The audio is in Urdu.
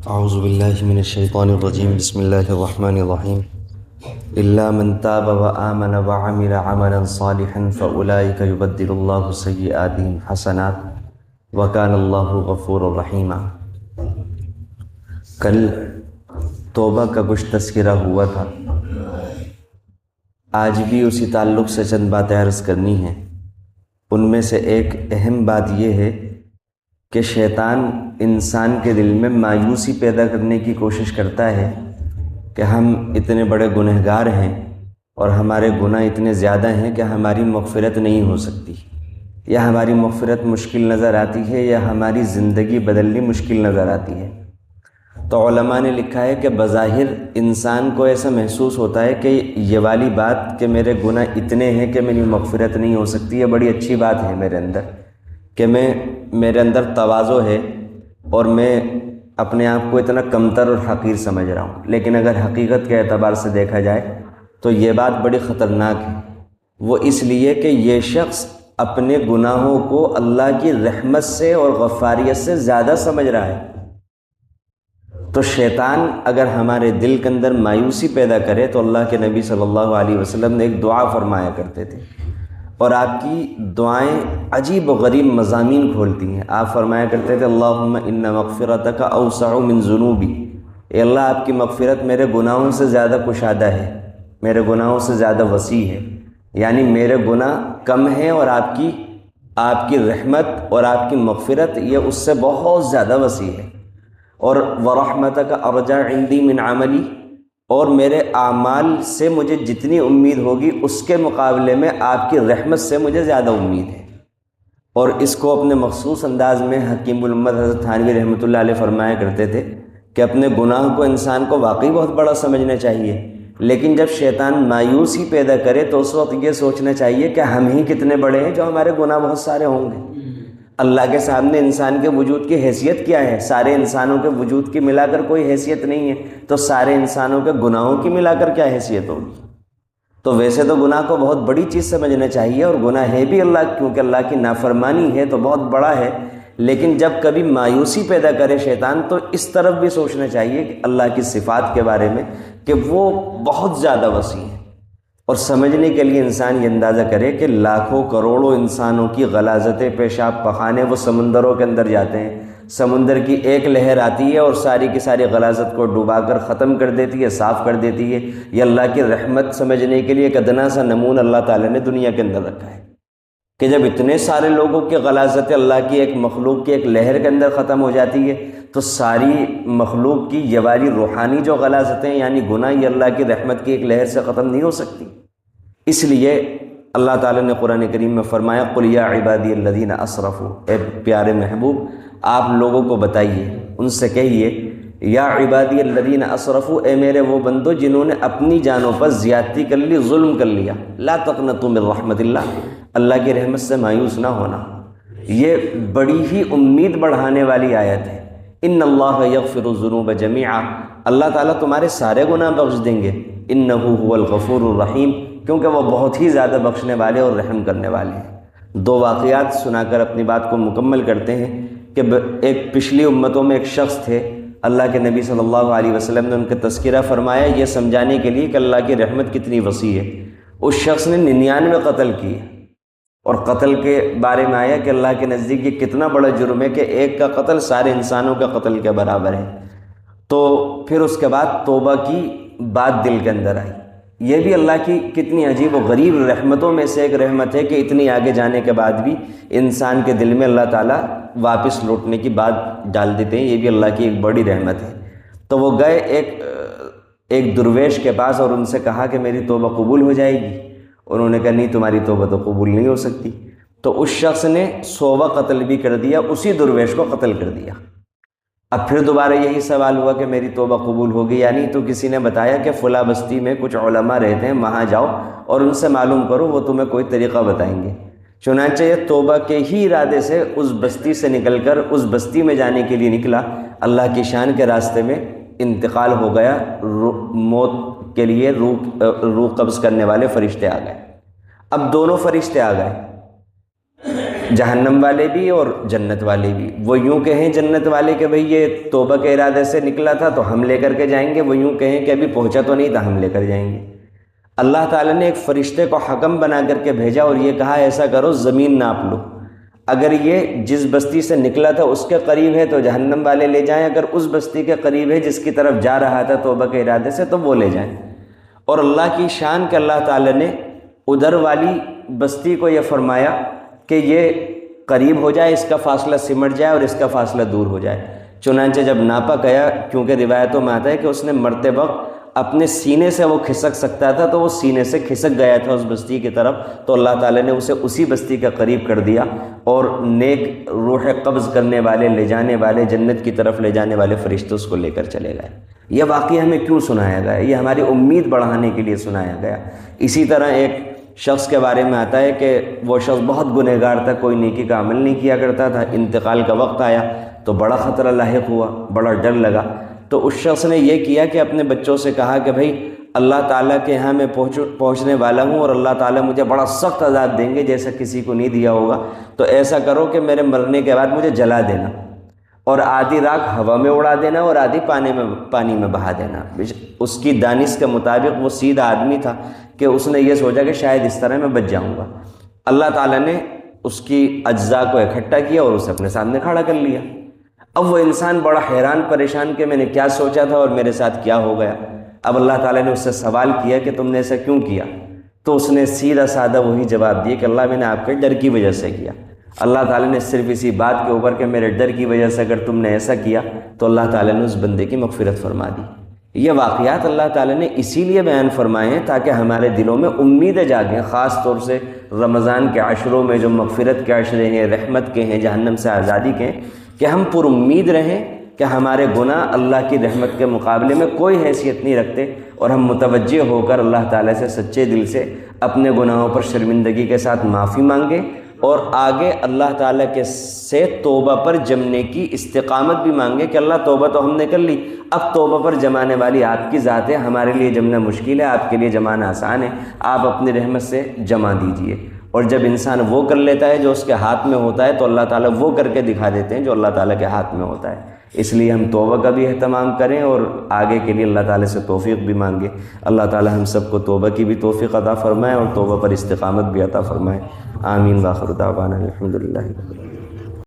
اعوذ باللہ من الشیطان الرجیم بسم اللہ الرحمن الرحیم الا من تاب وآمن وعمل عملا صالحا فاولئک یبدل اللہ سیئاتہم حسنات وکان اللہ غفورا رحیما۔ کل توبہ کا کچھ تذکرہ ہوا تھا، آج بھی اسی تعلق سے چند باتیں عرض کرنی ہیں۔ ان میں سے ایک اہم بات یہ ہے کہ شیطان انسان کے دل میں مایوسی پیدا کرنے کی کوشش کرتا ہے کہ ہم اتنے بڑے گنہگار ہیں اور ہمارے گناہ اتنے زیادہ ہیں کہ ہماری مغفرت نہیں ہو سکتی، یا ہماری مغفرت مشکل نظر آتی ہے، یا ہماری زندگی بدلنی مشکل نظر آتی ہے۔ تو علماء نے لکھا ہے کہ بظاہر انسان کو ایسا محسوس ہوتا ہے کہ یہ والی بات کہ میرے گناہ اتنے ہیں کہ میری مغفرت نہیں ہو سکتی، یہ بڑی اچھی بات ہے میرے اندر، کہ میرے اندر تواضع ہے اور میں اپنے آپ کو اتنا کمتر اور حقیر سمجھ رہا ہوں۔ لیکن اگر حقیقت کے اعتبار سے دیکھا جائے تو یہ بات بڑی خطرناک ہے، وہ اس لیے کہ یہ شخص اپنے گناہوں کو اللہ کی رحمت سے اور غفاریت سے زیادہ سمجھ رہا ہے۔ تو شیطان اگر ہمارے دل کے اندر مایوسی پیدا کرے تو اللہ کے نبی صلی اللہ علیہ وسلم نے ایک دعا فرمایا کرتے تھے، اور آپ کی دعائیں عجیب و غریب مضامین کھولتی ہیں۔ آپ فرمایا کرتے تھے اللہم ان مغفرتک اوسع من ذنوبی، اے اللہ آپ کی مغفرت میرے گناہوں سے زیادہ کشادہ ہے، میرے گناہوں سے زیادہ وسیع ہے، یعنی میرے گناہ کم ہیں اور آپ کی رحمت اور آپ کی مغفرت یہ اس سے بہت زیادہ وسیع ہے۔ اور ورحمتک ارجع عندی من عملی، اور میرے اعمال سے مجھے جتنی امید ہوگی اس کے مقابلے میں آپ کی رحمت سے مجھے زیادہ امید ہے۔ اور اس کو اپنے مخصوص انداز میں حکیم الامت حضرت تھانوی رحمۃ اللہ علیہ فرمایا کرتے تھے کہ اپنے گناہ کو انسان کو واقعی بہت بڑا سمجھنا چاہیے، لیکن جب شیطان مایوسی پیدا کرے تو اس وقت یہ سوچنا چاہیے کہ ہم ہی کتنے بڑے ہیں جو ہمارے گناہ بہت سارے ہوں گے۔ اللہ کے سامنے انسان کے وجود کی حیثیت کیا ہے؟ سارے انسانوں کے وجود کی ملا کر کوئی حیثیت نہیں ہے، تو سارے انسانوں کے گناہوں کی ملا کر کیا حیثیت ہوگی؟ تو ویسے تو گناہ کو بہت بڑی چیز سمجھنا چاہیے، اور گناہ ہے بھی اللہ، کیونکہ اللہ کی نافرمانی ہے تو بہت بڑا ہے، لیکن جب کبھی مایوسی پیدا کرے شیطان تو اس طرف بھی سوچنا چاہیے کہ اللہ کی صفات کے بارے میں کہ وہ بہت زیادہ وسیع ہے۔ اور سمجھنے کے لیے انسان یہ اندازہ کرے کہ لاکھوں کروڑوں انسانوں کی غلاظتیں پیشاب پخانے وہ سمندروں کے اندر جاتے ہیں، سمندر کی ایک لہر آتی ہے اور ساری کی ساری غلاظت کو ڈبا کر ختم کر دیتی ہے، صاف کر دیتی ہے۔ یہ اللہ کی رحمت سمجھنے کے لیے ایک ادنا سا نمونہ اللہ تعالیٰ نے دنیا کے اندر رکھا ہے کہ جب اتنے سارے لوگوں کی غلاظتیں اللہ کی ایک مخلوق کی ایک لہر کے اندر ختم ہو جاتی ہے تو ساری مخلوق کی یہ والی روحانی جو غلاظتیں یعنی گناہ، یہ اللہ کی رحمت کی ایک لہر سے ختم نہیں ہو سکتی۔ اس لیے اللہ تعالیٰ نے قرآن کریم میں فرمایا قل یا عبادی الذین اسرفوا، اے پیارے محبوب آپ لوگوں کو بتائیے، ان سے کہیے یا عبادی الذین اسرفوا، اے میرے وہ بندو جنہوں نے اپنی جانوں پر زیادتی کر لی، ظلم کر لیا، لا تقنطوا من رحمت اللہ کی رحمت سے مایوس نہ ہونا۔ یہ بڑی ہی امید بڑھانے والی آیت ہے۔ ان اللہ یغفر الذنوب جمیعا، اللہ تعالیٰ تمہارے سارے گناہ بخش دیں گے، انہ هو الغفور الرحیم، کیونکہ وہ بہت ہی زیادہ بخشنے والے اور رحم کرنے والے ہیں۔ دو واقعات سنا کر اپنی بات کو مکمل کرتے ہیں کہ ایک پچھلی امتوں میں ایک شخص تھے، اللہ کے نبی صلی اللہ علیہ وسلم نے ان کا تذکرہ فرمایا یہ سمجھانے کے لیے کہ اللہ کی رحمت کتنی وسیع ہے۔ اس شخص نے 99 قتل کیے، اور قتل کے بارے میں آیا کہ اللہ کے نزدیک یہ کتنا بڑا جرم ہے کہ ایک کا قتل سارے انسانوں کا قتل کے برابر ہے۔ تو پھر اس کے بعد توبہ کی بات دل کے اندر آئی۔ یہ بھی اللہ کی کتنی عجیب و غریب رحمتوں میں سے ایک رحمت ہے کہ اتنی آگے جانے کے بعد بھی انسان کے دل میں اللہ تعالیٰ واپس لوٹنے کی بات ڈال دیتے ہیں، یہ بھی اللہ کی ایک بڑی رحمت ہے۔ تو وہ گئے ایک درویش کے پاس اور ان سے کہا کہ میری توبہ قبول ہو جائے گی؟ انہوں نے کہا نہیں، تمہاری توبہ تو قبول نہیں ہو سکتی۔ تو اس شخص نے 100 قتل بھی کر دیا، اسی درویش کو قتل کر دیا۔ اب پھر دوبارہ یہی سوال ہوا کہ میری توبہ قبول ہوگی یا نہیں؟ تو کسی نے بتایا کہ فلاں بستی میں کچھ علماء رہتے ہیں، وہاں جاؤ اور ان سے معلوم کرو، وہ تمہیں کوئی طریقہ بتائیں گے۔ چنانچہ یہ توبہ کے ہی ارادے سے اس بستی سے نکل کر اس بستی میں جانے کے لیے نکلا، اللہ کی شان کے راستے میں انتقال ہو گیا، موت کے لیے روح قبض کرنے والے فرشتے آ گئے۔ اب دونوں فرشتے آ گئے، جہنم والے بھی اور جنت والے بھی۔ وہ یوں کہیں جنت والے کہ بھئی یہ توبہ کے ارادے سے نکلا تھا تو ہم لے کر کے جائیں گے، وہ یوں کہیں کہ ابھی پہنچا تو نہیں تھا، ہم لے کر جائیں گے۔ اللہ تعالیٰ نے ایک فرشتے کو حکم بنا کر کے بھیجا اور یہ کہا ایسا کرو زمین ناپ لو، اگر یہ جس بستی سے نکلا تھا اس کے قریب ہے تو جہنم والے لے جائیں، اگر اس بستی کے قریب ہے جس کی طرف جا رہا تھا توبہ کے ارادے سے تو وہ لے جائیں۔ اور اللہ کی شان کہ اللہ تعالیٰ نے ادھر والی بستی کو یہ فرمایا کہ یہ قریب ہو جائے، اس کا فاصلہ سمٹ جائے اور اس کا فاصلہ دور ہو جائے۔ چنانچہ جب ناپا گیا، کیونکہ روایتوں میں آتا ہے کہ اس نے مرتے وقت اپنے سینے سے وہ کھسک سکتا تھا تو وہ سینے سے کھسک گیا تھا اس بستی کی طرف، تو اللہ تعالیٰ نے اسے اسی بستی کا قریب کر دیا اور نیک روح قبض کرنے والے، لے جانے والے، جنت کی طرف لے جانے والے فرشتے اس کو لے کر چلے گئے۔ یہ واقعہ ہمیں کیوں سنایا گیا؟ یہ ہماری امید بڑھانے کے لیے سنایا گیا۔ اسی طرح ایک شخص کے بارے میں آتا ہے کہ وہ شخص بہت گنہگار تھا، کوئی نیکی کا عمل نہیں کیا کرتا تھا، انتقال کا وقت آیا تو بڑا خطرہ لاحق ہوا، بڑا ڈر لگا، تو اس شخص نے یہ کیا کہ اپنے بچوں سے کہا کہ بھئی اللہ تعالیٰ کے ہاں میں پہنچنے والا ہوں اور اللہ تعالیٰ مجھے بڑا سخت عذاب دیں گے جیسا کسی کو نہیں دیا ہوگا، تو ایسا کرو کہ میرے مرنے کے بعد مجھے جلا دینا اور آدھی راکھ ہوا میں اڑا دینا اور آدھی پانی میں بہا دینا۔ اس کی دانش کے مطابق وہ سیدھا آدمی تھا کہ اس نے یہ سوچا کہ شاید اس طرح میں بچ جاؤں گا۔ اللہ تعالیٰ نے اس کی اجزاء کو اکٹھا کیا اور اسے اپنے سامنے کھڑا کر لیا۔ اب وہ انسان بڑا حیران پریشان کہ میں نے کیا سوچا تھا اور میرے ساتھ کیا ہو گیا۔ اب اللہ تعالیٰ نے اس سے سوال کیا کہ تم نے ایسا کیوں کیا؟ تو اس نے سیدھا سادہ وہی جواب دیا کہ اللہ میں نے آپ کے ڈر کی وجہ سے کیا۔ اللہ تعالیٰ نے صرف اسی بات کے اوپر کہ میرے ڈر کی وجہ سے اگر تم نے ایسا کیا تو اللہ تعالیٰ نے اس بندے کی مغفرت فرما دی۔ یہ واقعات اللہ تعالیٰ نے اسی لیے بیان فرمائے ہیں تاکہ ہمارے دلوں میں امیدیں جاگیں، خاص طور سے رمضان کے عشروں میں جو مغفرت کے عشرے ہیں، رحمت کے ہیں، جہنم سے آزادی کے ہیں، کہ ہم پر امید رہیں کہ ہمارے گناہ اللہ کی رحمت کے مقابلے میں کوئی حیثیت نہیں رکھتے، اور ہم متوجہ ہو کر اللہ تعالیٰ سے سچے دل سے اپنے گناہوں پر شرمندگی کے ساتھ معافی مانگیں اور آگے اللہ تعالیٰ کے سے توبہ پر جمنے کی استقامت بھی مانگے کہ اللہ توبہ تو ہم نے کر لی، اب توبہ پر جمانے والی آپ کی ذات ہے، ہمارے لیے جمنا مشکل ہے، آپ کے لیے جمانا آسان ہے، آپ اپنی رحمت سے جما دیجئے۔ اور جب انسان وہ کر لیتا ہے جو اس کے ہاتھ میں ہوتا ہے تو اللہ تعالیٰ وہ کر کے دکھا دیتے ہیں جو اللہ تعالیٰ کے ہاتھ میں ہوتا ہے۔ اس لیے ہم توبہ کا بھی اہتمام کریں اور آگے کے لیے اللہ تعالیٰ سے توفیق بھی مانگیں۔ اللہ تعالیٰ ہم سب کو توبہ کی بھی توفیق عطا فرمائے اور توبہ پر استقامت بھی عطا فرمائے۔ آمین۔ وآخر دعوانا الحمدللہ۔